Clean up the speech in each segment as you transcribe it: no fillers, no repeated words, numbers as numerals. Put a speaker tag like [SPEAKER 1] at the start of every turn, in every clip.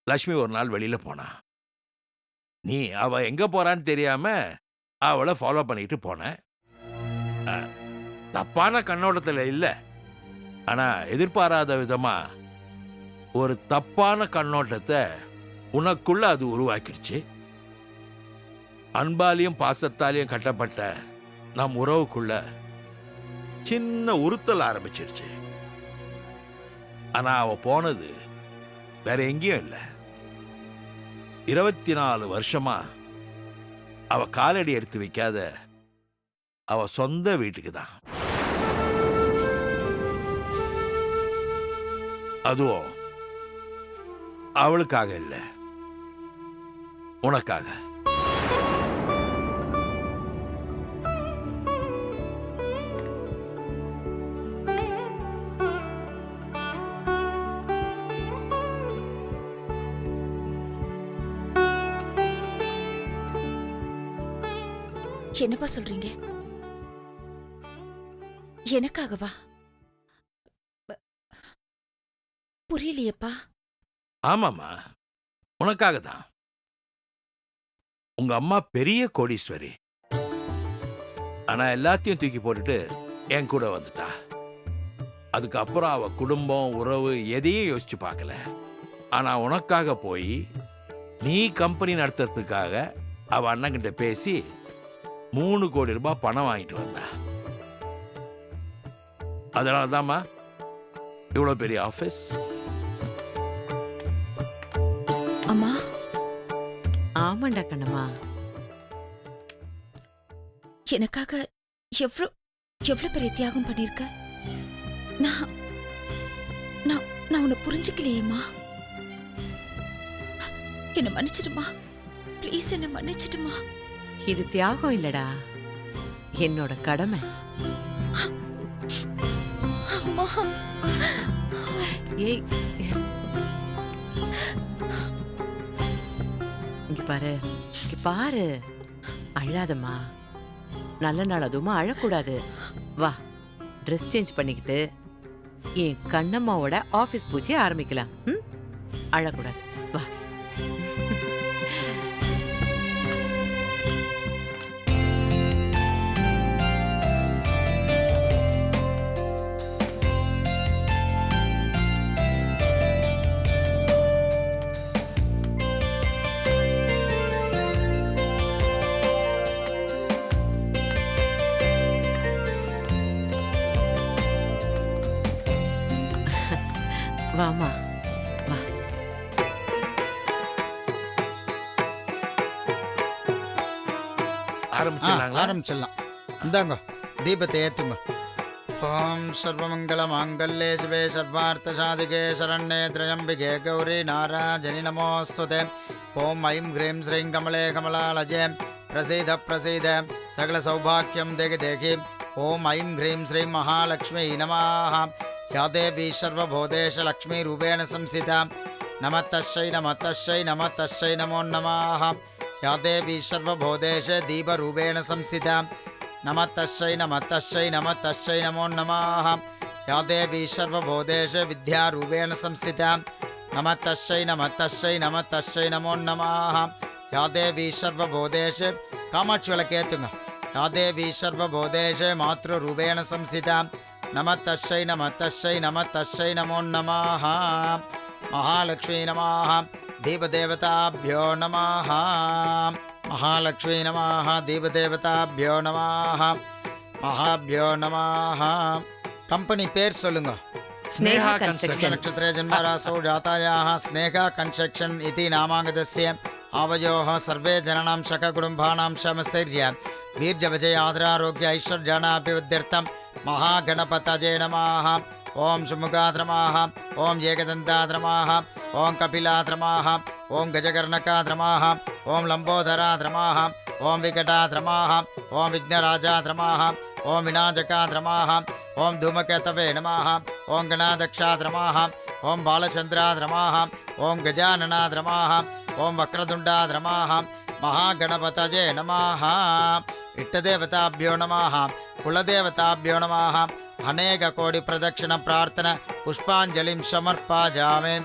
[SPEAKER 1] லக்ஷ்மி ஒரு நாள் வெளியில போனா. நீ அவ எங்க போறான்னு தெரியாம அவள ஃபாலோ பண்ணிட்டு போன. அ தப்பான கண்ணோட்டத்துல இல்ல. ஆனா எதிர்பாராத விதமா ஒரு தப்பான கண்ணோட்டத்த உனக்குள்ள அது உருவாக்கிடுச்சு. அன்பாலையும் பாசத்தாலையும் கட்டப்பட்ட நம் உறவுக்குள்ள சின்ன உறுத்தல் ஆரம்பிச்சிடுச்சு. ஆனா அவ போனது வேற எங்கேயும் இல்ல. 24 வருஷமா அவ காலடி எடுத்து வைக்காத அவ சொந்த வீட்டுக்கு தான். அதுவும் அவளுக்காக இல்ல, உனக்காக.
[SPEAKER 2] என்னப்பா சொல்றீங்க? எனக்காகவா? ப- புரியலையேப்பா.
[SPEAKER 1] ஆமாம்மா, உனக்காக தான். உங்க அம்மா பெரிய கோடீஸ்வரி. ஆனா எல்லாத்தையும் தூக்கி போட்டுட்டு என் கூட வந்துட்டா. அதுக்கப்புறம் அவ குடும்பம், உறவு எதையும் யோசிச்சு பார்க்கல. ஆனா உனக்காக போய் நீ கம்பெனி நடத்துறதுக்காக அவ அண்ணன்கிட்ட பேசி 3 கோடி ரூபாய் பணம் வாங்கிட்டு வந்தா. அதனால தாம்மா இவ்வளோ பெரிய ஆஃபீஸ்.
[SPEAKER 2] அம்மா,
[SPEAKER 3] ஆமாண்டா கண்ணம்மா.
[SPEAKER 2] எனக்காக எவ்வளவு எவ்வளவு பெரிய தியாகம் பண்ணிருக்க. நான் நான் நான் உன்னை புரிஞ்சுக்கலையேம்மா. என்ன மன்னிச்சிடுமா, ப்ளீஸ் என்ன மன்னிச்சிடுமா.
[SPEAKER 3] இது தியாகம் இல்லடா, என்னோட கடமை.
[SPEAKER 2] அம்மா,
[SPEAKER 3] ஏய், இங்க பாரு, இங்க பாரு. அழாதம்மா. நல்ல நாள் அதுவுமா அழக்கூடாது. வா, ட்ரெஸ் சேஞ்ச் பண்ணிக்கிட்டு என் கண்ணம்மாவோட ஆபீஸ் பூஜையை ஆரம்பிக்கலாம். ம், அழக்கூடாது. வா. வாமா, வா.
[SPEAKER 1] ஆரம்பிச்சிடலாங்களா?
[SPEAKER 4] ஆரம்பிச்சிடலாம். இந்தாங்க, தீபத்தை ஏத்துங்க. ஓம் சர்வமங்கல மாங்கல்யே சிவே சர்வார்த்த சாதிகே சரண்யே திரையம்பிகே கௌரி நாராஜனி நமோஸ்துதே. ஓம் ஐம் ஹ்ரீம் ஸ்ரீம் கமலே கமலாலஜே பிரசீத பிரசீத சகல சௌபாக்கியம் தேகி தேகி. ஓம் ஐம் ஹ்ரீம் ஸ்ரீம் மகாலக்ஷ்மி நமாஹ. யா தேவி சர்வபூதேஷ லக்ஷ்மீ ரூபேண சம்சிதா. நமத்தஸ்யை நமத்தஸ்யை நமத்தஸ்யை நமோ நமாஹ. யா தேவி சர்வபூதேஷ தீபரூபேண சம்சிதா. நமத்தஸ்யை நமத்தஸ்யை நமத்தஸ்யை நமோ நமாஹ. யா தேவி சர்வபூதேஷ வித்யாரூபேண சம்ஸ்திதா. நமத்தஸ்யை நமத்தஸ்யை நமத்தஸ்யை நமோ நமாஹ. யா தேவி சர்வபூதேஷ காமாட்சி விளக்கேத்துங்க. யா தேவி சர்வபூதேஷ மாத்ருரூபேண சம்ஸ்திதா. நமத்தஸ்யை நமத்தஸ்யை நமத்தஸ்யை நமோ நமாஹ. மகாலக்ஷ்மி நமாஹ. தீபதேவதாभ्यो नमः. महालक्ष्मी नमः. दीपदेवताभ्यो नमः. महाभ्यो नमः. कंपनी पेर சொல்லுங்க.
[SPEAKER 3] ஸ்னேகா கன்ஸ்ட்ரக்ஷன்.
[SPEAKER 4] नक्षत्रे जन्मरासौ जातायाः स्नेहा कन्स्ट्रक्शन् इति नामागतस्य आवयोः सर्वे जनानां शककुटुम्बानां क्षमस्थैर्य वीर्यविजय आदरारोग्य ऐश्वर्याणाभिवृद्ध्यर्थं महागणपतये नमः. ओम सुमुखाद नमः. ओम एकदन्ताद नमः. ओम कपिलाद नमः. ओम गजकर्णकाद नमः. ओम लंबोदराद नमः. ओम विकटाद नमः. ओम विघ्नराजाद नमः. ओम विनायकाद नमः. ओम धूमकेतवे नमः. ओम गणाध्यक्षाद नमः. ओम बालचंद्राद नमः. ओम गजाननाद नमः. ओम वक्रतुंडाद नमः. महागणपतये नमः. इष्टदेवताभ्यो नमः. कुलदेवताभ्यो नमः. अनेक कोटि प्रदक्षिण प्रार्थना पुष्पांजलिं समर्पयामि.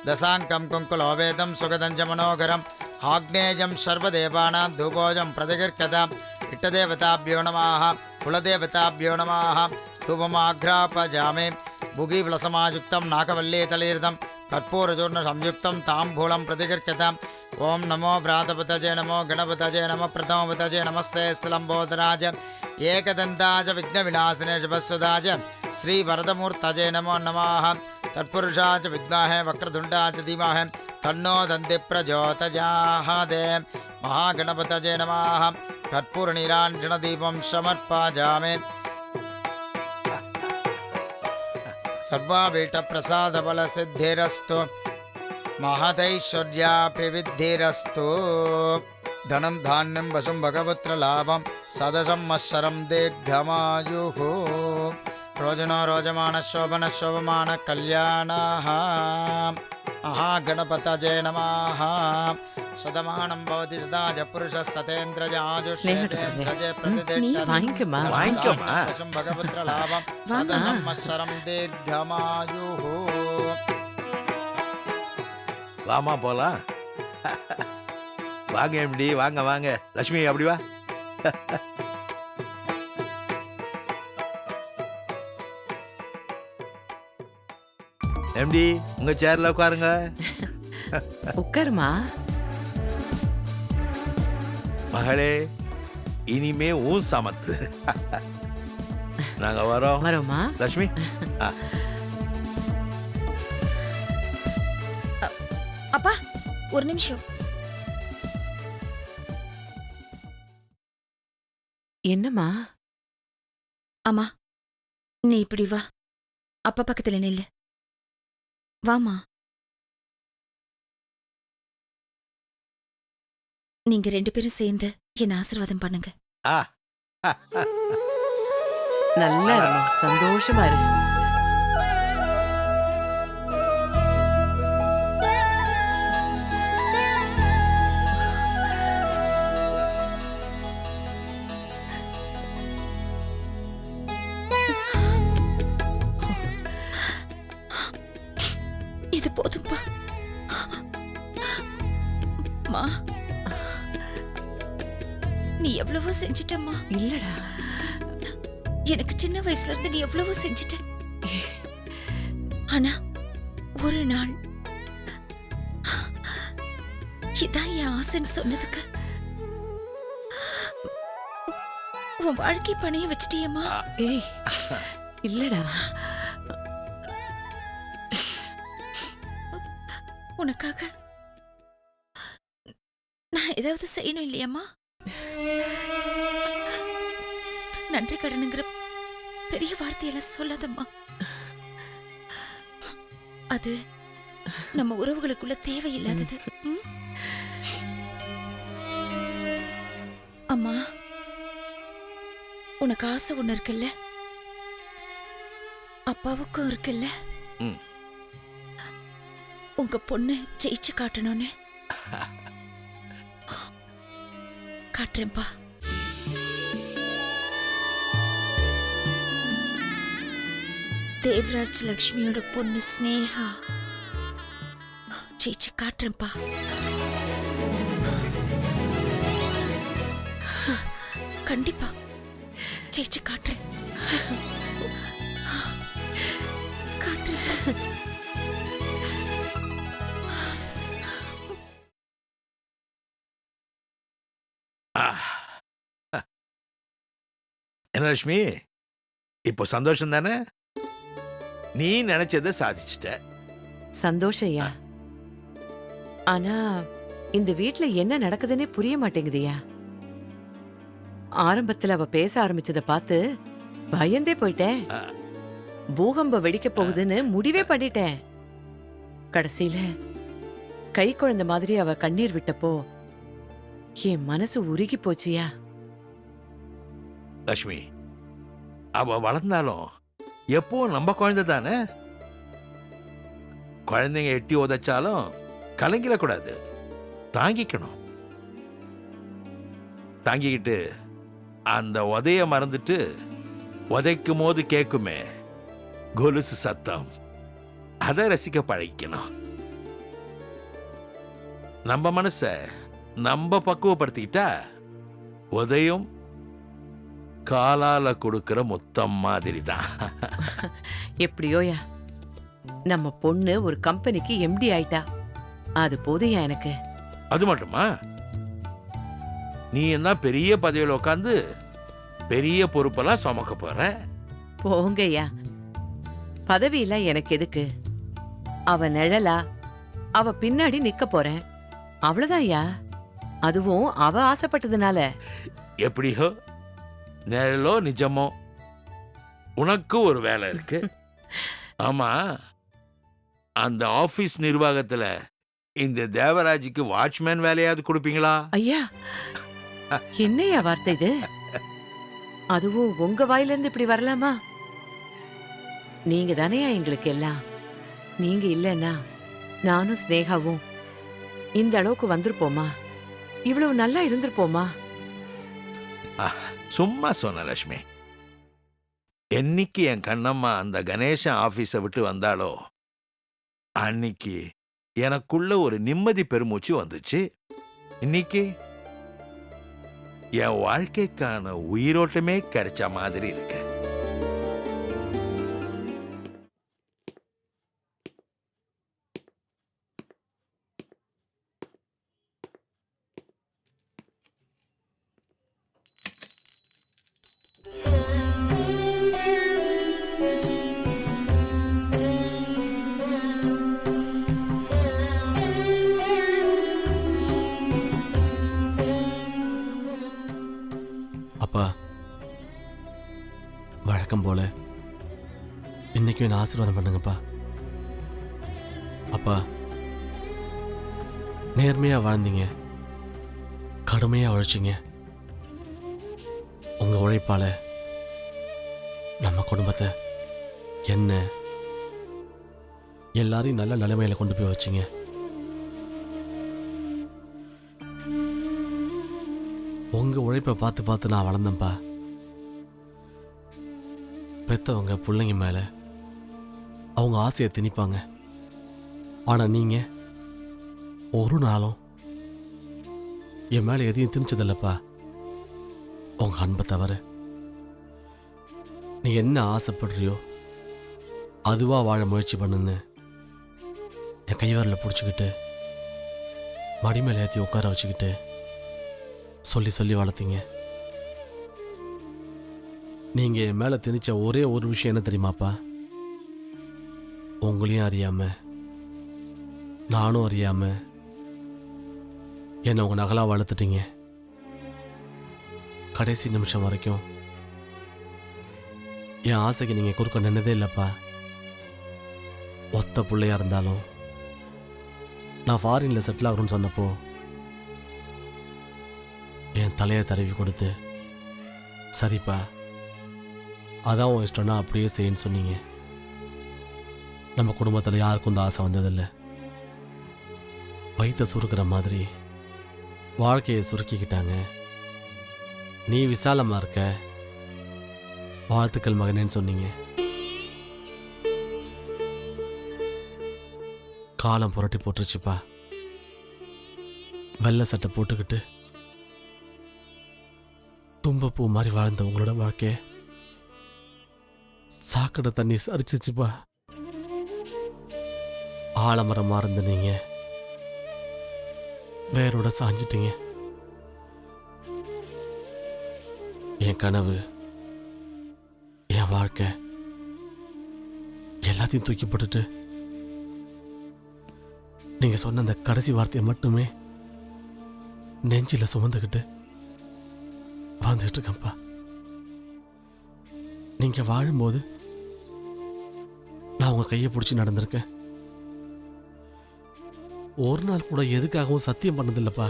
[SPEAKER 4] दशाङ्कं कुङ्कुलोपेतं सुगतं च मनोहरम् आग्नेयं सर्वदेवानां धूपोजं प्रतिगृह्यताम् इष्टदेवताभ्यो नमः कुलदेवताभ्यो नमः धूपमाघ्रापजामे भुगिव्लसमायुक्तं नागवल्लीतलीर्धं कर्पूरचूर्णसंयुक्तं ताम्बूलं प्रतिगृह्यताम् ओम नमो व्रातपतजे नमो गणपतजे नमः प्रथमपतजे नमस्ते स्थलंबोधराज एकदंताज विघ्नविनाशिने शुभस्वदाज श्रीवरदमूर्तजे नमो नमः तत्पुरुषाच विद्महे वक्रतुण्डाच धीमहि तन्नो दन्ति प्रचोदयात् महागणपतये नमः कर्पूरनीराञ्जनदीपं समर्पयामि सर्वाभीष्टप्रसादफलसिद्धिरस्तु महदैश्वर्याभिवृद्धिरस्तु धनं धान्यं वशं भगवत्रलाभं सदसंवत्सरं दीर्घमायुः रोजनो रोजमान शोभन शोभमान कल्याणः महागणपतये नमः शतमानं भवति सदा पुरुषः सतेन्द्रज आजुष्येन्द्रजे
[SPEAKER 3] வாங்கிக்கமா
[SPEAKER 4] वशं भगवत्रलाभं सदसंवत्सरं दीर्घमायुः
[SPEAKER 1] வாமா போலாம். வாங்க எம்டி, வாங்க வாங்க. லட்சுமி அப்படி வா. எம்டி உங்க சேர்ல உட்காருங்க.
[SPEAKER 3] உட்காருமா.
[SPEAKER 1] மகளே இனிமே ஊன் சமத்து. நாங்க வரோம்.
[SPEAKER 3] வரோமா
[SPEAKER 1] லட்சுமி.
[SPEAKER 2] அப்பா ஒரு நிமிஷம்.
[SPEAKER 3] என்னம்மா?
[SPEAKER 2] அம்மா நீ இப்படி வா, அப்பா பக்கத்துல நில்லு. வாமா. நீங்க 2 பேரும் சேர்ந்து என்ன ஆசீர்வாதம் பண்ணுங்க.
[SPEAKER 3] நல்லா இருமா, சந்தோஷமா இரு.
[SPEAKER 2] இது போதும்பா. மா நீ எவ்வளவோ செஞ்சிட்டம்மா.
[SPEAKER 3] இல்லடா,
[SPEAKER 2] எனக்கு சின்ன வயசுல இருந்து நீ எவ்வளவோ செஞ்சிட்ட. ஆனா ஒரு நாள் இதான் என் ஆசைன்னு சொன்னதுக்கு உன் வாழ்க்கை பணைய வச்சிட்டியம்மா.
[SPEAKER 3] ஏய் இல்லடா,
[SPEAKER 2] உனக்காக நான் ஏதாவது செய்யணும் இல்லையம்மா? நன்றி கடனுங்கிற பெரிய வார்த்தையெல்லாம் சொல்லாதம்மா. அது நம்ம உறவுகளுக்குள்ள தேவையில்லாதது. அம்மா உனக்கு ஆசை ஒண்ணு இருக்குல்ல, அப்பாவுக்கும் இருக்குல்ல. உங்க பொண்ணு ஜெயிச்சு காட்டணும்னு காட்டுறேன்பா. தேவராஜ் லக்ஷ்மியோட பொண்ணு ஸ்னேகா ஜெயிச்சு காட்டுறேன்பா. கண்டிப்பா ஜெயிச்சு காட்டுறேன். காட்டுறேன்.
[SPEAKER 1] என்ன லட்சுமி, இப்போ சந்தோஷம் தானே? நீ நினைச்சதை சாதிச்சுட்ட.
[SPEAKER 3] சந்தோஷம் ஐயா. ஆனா இந்த வீட்ல என்ன நடக்குதுன்னே புரிய மாட்டேங்குதுயா. ஆரம்பத்துல அவ பேச ஆரம்பிச்சத பார்த்து பயந்தே போயிட்டேன். பூகம்பம் வெடிக்க போகுதுன்னு முடிவே பண்ணிட்டேன். கடைசியில கை குழந்தை மாதிரி அவ கண்ணீர் விட்டப்போ என் மனசு உருகி போச்சியா.
[SPEAKER 1] லட்சுமி, அவ வளர்ந்தாலும் எப்போ நம்ம குழந்தை தானே. குழந்தைங்க எட்டி உதைச்சாலும் கலங்கிடக்கூடாது, தாங்கிக்கணும். தாங்கிக்கிட்டு அந்த உதைய மறந்துட்டு உதைக்கும் போது கேட்குமே கொலுசு சத்தம், அதை ரசிக்க பழகிக்கணும். நம்ம மனச நம்ம பக்குவப்படுத்திக்கிட்டா உதயம் காலால கொடுக்கிற முத்தம் மாதிரி தான்.
[SPEAKER 3] எப்படியோயா நம்ம பொண்ணு ஒரு கம்பெனிக்கு எம்டி ஆயிட்டா, அது போதுயா எனக்கு.
[SPEAKER 1] அது மட்டுமா, நீ என்ன பெரிய பதவியில் உட்காந்து பெரிய பொறுப்பெல்லாம் சுமக்க போற.
[SPEAKER 3] போங்கய்யா, பதவியெல்லாம் எனக்கு எதுக்கு? அவ நிழலா அவ பின்னாடி நிக்க போறேன், அவ்வளவுதான்யா. அதுவும் அவ ஆசைப்பட்டதுனால.
[SPEAKER 1] எப்படியோ நிழலோ நிஜமோ உனக்கு ஒரு வேலை இருக்கு. ஆமா, அந்த ஆபீஸ் நிர்வாகத்துல இந்த தேவராஜுக்கு வாட்ச்மேன் வேலையாவது கொடுப்பீங்களா?
[SPEAKER 3] ஐயா, என்னையா வார்த்தை இது? அதுவும் உங்க வாயிலிருந்து இப்படி வரலாமா? நீங்க தானேயா எங்களுக்கு எல்லாம். நீங்க இல்லைன்னா நானும் ஸ்னேகாவும் இந்த அளவுக்கு வந்திருப்போமா? இவ்வளவு நல்லா இருந்திருப்போமா?
[SPEAKER 1] சும்மா சொன்ன லட்சுமி. என்னைக்கு என் கண்ணம்மா அந்த கணேசன் ஆபீஸை விட்டு வந்தாலோ அன்னைக்கு எனக்குள்ள ஒரு நிம்மதி பெருமூச்சு வந்துச்சு. இன்னைக்கு என் வாழ்க்கைக்கான உயிரோட்டமே கிடைச்ச மாதிரி இருக்கு.
[SPEAKER 5] அப்பா, வழக்கம் போல இன்னைக்கும் என்ன ஆசீர்வாதம் பண்ணுங்கப்பா. அப்பா, நேர்மையா வாழ்ந்தீங்க, கடுமையா உழைச்சிங்க. உங்க உழைப்பால நம்ம குடும்பத்தை, என்ன எல்லாரையும் நல்ல நிலைமையில கொண்டு போய் வச்சிங்க. உங்க உழைப்பை பார்த்து பார்த்து நான் வளர்ந்தேன்ப்பா. பெத்தவங்க பிள்ளைங்க மேல அவங்க ஆசையை திணிப்பாங்க. ஆனா நீங்க ஒரு நாளும் என் மேல எதையும் திணிச்சதில்லப்பா, உங்க அன்பை தவிர. நீ என்ன ஆசைப்படுறியோ அதுவா வாழ முயற்சி பண்ணுன்னு என் கைவரில் பிடிச்சிக்கிட்டு மடி மேலே ஏற்றி உட்கார வச்சுக்கிட்டு சொல்லி சொல்லி வளர்த்தீங்க. நீங்க என் மேல திணிச்ச ஒரே ஒரு விஷயம் என்ன தெரியுமாப்பா? உங்களையும் அறியாம நானும் அறியாம என்னை உங்க நகலா வளர்த்துட்டீங்க. கடைசி நிமிஷம் வரைக்கும் என் ஆசைக்கு நீங்க குறுக்க நின்னதே இல்லப்பா. ஒத்த பிள்ளையா இருந்தாலும் நான் ஃபாரின்ல செட்டில் ஆகணும்னு சொன்னப்போ என் தலையை தடவி கொடுத்து, சரிப்பா அதான் உன் இஷ்டம்னா அப்படியே செய்யன்னு சொன்னீங்க. நம்ம குடும்பத்தில் யாருக்கும் இந்த ஆசை வந்ததில்லை. வயிற்றை சுருக்கிற மாதிரி வாழ்க்கையை சுருக்கிக்கிட்டாங்க. நீ விசாலமாக இருக்க, வாழ்த்துக்கள் மகனேன்னு சொன்னீங்க. காலம் புரட்டி போட்டுருச்சுப்பா. வெள்ளை சட்டை போட்டுக்கிட்டு தும்பப்பூ மாதிரி வாழ்ந்த உங்களோட வாழ்க்கைய சாக்கடை தண்ணி சரிச்சிச்சுப்பா. ஆலமரமா இருந்த நீங்க வேரோட சாஞ்சிட்டீங்க. என் கனவு, என் வாழ்க்கை எல்லாத்தையும் தூக்கி போட்டுட்டு நீங்க சொன்ன அந்த கடைசி வார்த்தையை மட்டுமே நெஞ்சில சுமந்துக்கிட்டு வாழ்ந்துகிட்டு இருக்கேன்ப்பா. நீங்க வாழும்போது நான் உங்க கையை பிடிச்சி நடந்திருக்கேன். ஒரு நாள் கூட எதுக்காகவும் சத்தியம் பண்ணதில்லப்பா.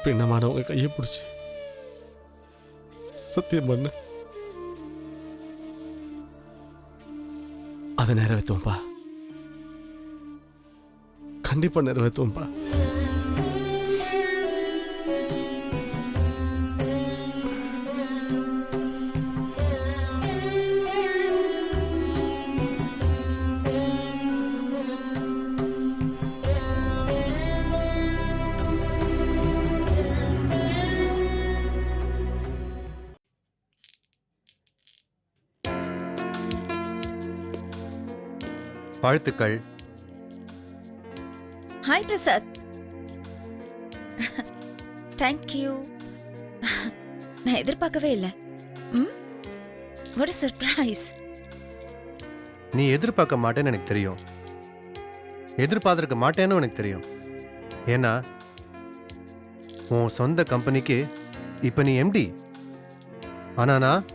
[SPEAKER 5] பின்னமான உங்க கையை பிடிச்சி சத்தியம் பண்ண, அதை நிறைவேற்றுவோம்ப்பா. கண்டிப்பா நிறைவேற்றுவோம்ப்பா.
[SPEAKER 6] வாழ்த்துக்கள்.
[SPEAKER 2] ஹாய் பிரசாத். தேங்க்யூ. நான் எதிர்பார்க்கவே இல்லை. What a surprise.
[SPEAKER 6] நீ எதிர்பார்க்க மாட்டேன்னு எனக்கு தெரியும். எதிர்பார்த்துருக்க மாட்டேன்னு எனக்கு தெரியும். ஏன்னா உன் சொந்த கம்பெனிக்கு இப்போ நீ எம்டி. ஆனா நான்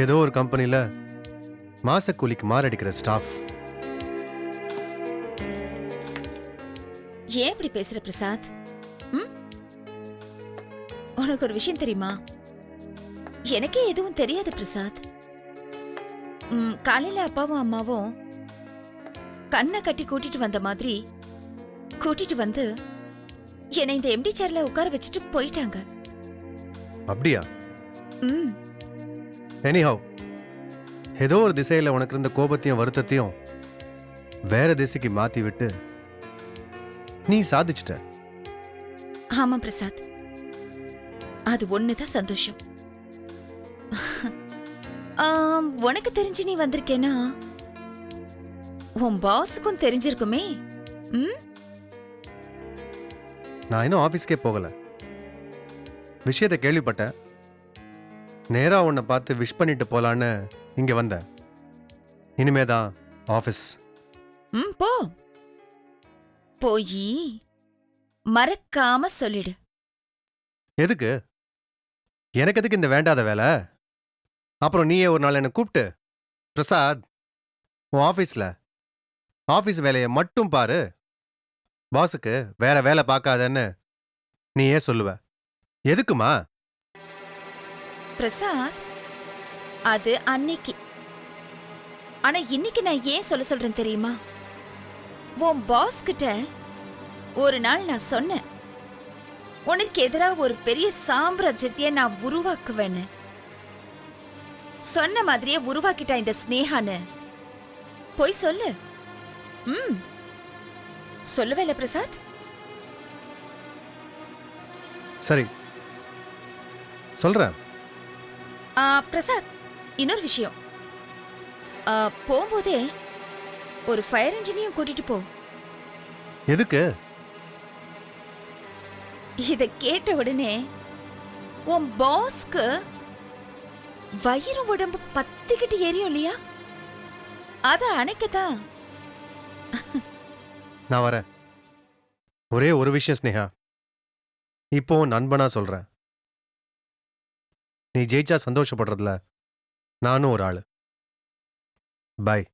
[SPEAKER 6] ஏதோ ஒரு கம்பெனியில் மாச கூலிக்கு மாரடிக்கிற ஸ்டாஃப்.
[SPEAKER 2] ஏன் இப்படி பேசுற பிரசாத்? உனக்கு ஒரு விஷயம் தெரியுமா? எனக்கே எதுவும் தெரியாது பிரசாத். காலையில அப்பாவும் அம்மாவும் கண்ணை கட்டி கூட்டிட்டு வந்த மாதிரி கூட்டிட்டு வந்து என்னை இந்த எம்டி சேர்ல உட்கார வச்சுட்டு போயிட்டாங்க.
[SPEAKER 6] அப்படியா?
[SPEAKER 2] ம்
[SPEAKER 6] எனிஹவ், ஏதோ ஒரு திசையில் உனக்கு இருந்த கோபத்தையும் வருத்தத்தையும் வேற திசைக்கு மாத்தி விட்டு நீ சாதிச்சிட்ட.
[SPEAKER 2] ஆமா பிரசாத், அது ஒண்ணுதான் சந்தோஷம். உனக்கு தெரிஞ்சு நீ வந்திருக்கேனா உன் பாஸுக்கும் தெரிஞ்சிருக்குமே.
[SPEAKER 6] நான் இன்னும் ஆஃபீஸ்க்கே போகல. விஷயத்தை கேள்விப்பட்டேன். நேரா உன்னை பார்த்து விஷ் பண்ணிட்டு போலான்னு இங்க வந்தேன். இனிமே தான் ஆஃபீஸ்.
[SPEAKER 2] போ போய் மறக்காம சொல்லிடு.
[SPEAKER 6] எதுக்கு? எனக்கு எதுக்கு இந்த வேண்டாத வேலை? அப்புறம் நீயே ஒரு நாள் என்னை கூப்பிட்டு, பிரசாத் உன் ஆஃபீஸ் வேலையை மட்டும் பாரு, பாஸுக்கு வேற வேலை பார்க்காதன்னு நீயே சொல்லுவ. எதுக்குமா?
[SPEAKER 2] பிரசாத், அது அன்னைக்கு. ஆனா இன்னைக்கு நான் ஏன் சொல்றேன் தெரியுமா? உன் பாஸ் கிட்ட ஒரு நாள் நான் சொன்னேன், உனக்கு எதிராக ஒரு பெரிய சாம்ராஜ்யத்தையே நான் உருவாக்குவேன்னு. சொன்ன மாதிரியே உருவாக்கிட்டா இந்த ஸ்னேகான்னு. போய் சொல்லு. சொல்லவே இல்ல பிரசாத்?
[SPEAKER 6] சரி சொல்றேன்.
[SPEAKER 2] பிரசாத், இன்னொரு விஷயம். போகும்போதே ஒரு ஃபயர் இன்ஜினையும் கூட்டிட்டு போ.
[SPEAKER 6] எதுக்கு?
[SPEAKER 2] இத கேட்ட உடனே உன் பாஸ்க்கு வயிறு உடம்பு பத்திக்கிட்டு எரியும் இல்லையா? அத அணைக்கதான்.
[SPEAKER 6] நான் வரேன். ஒரே ஒரு விஷயம் ஸ்னேகா, இப்போ நண்பனா சொல்றேன். நீ ஜெயிச்சா சந்தோஷப்படுறதுல நானும் ஒரு ஆளு. பாய்.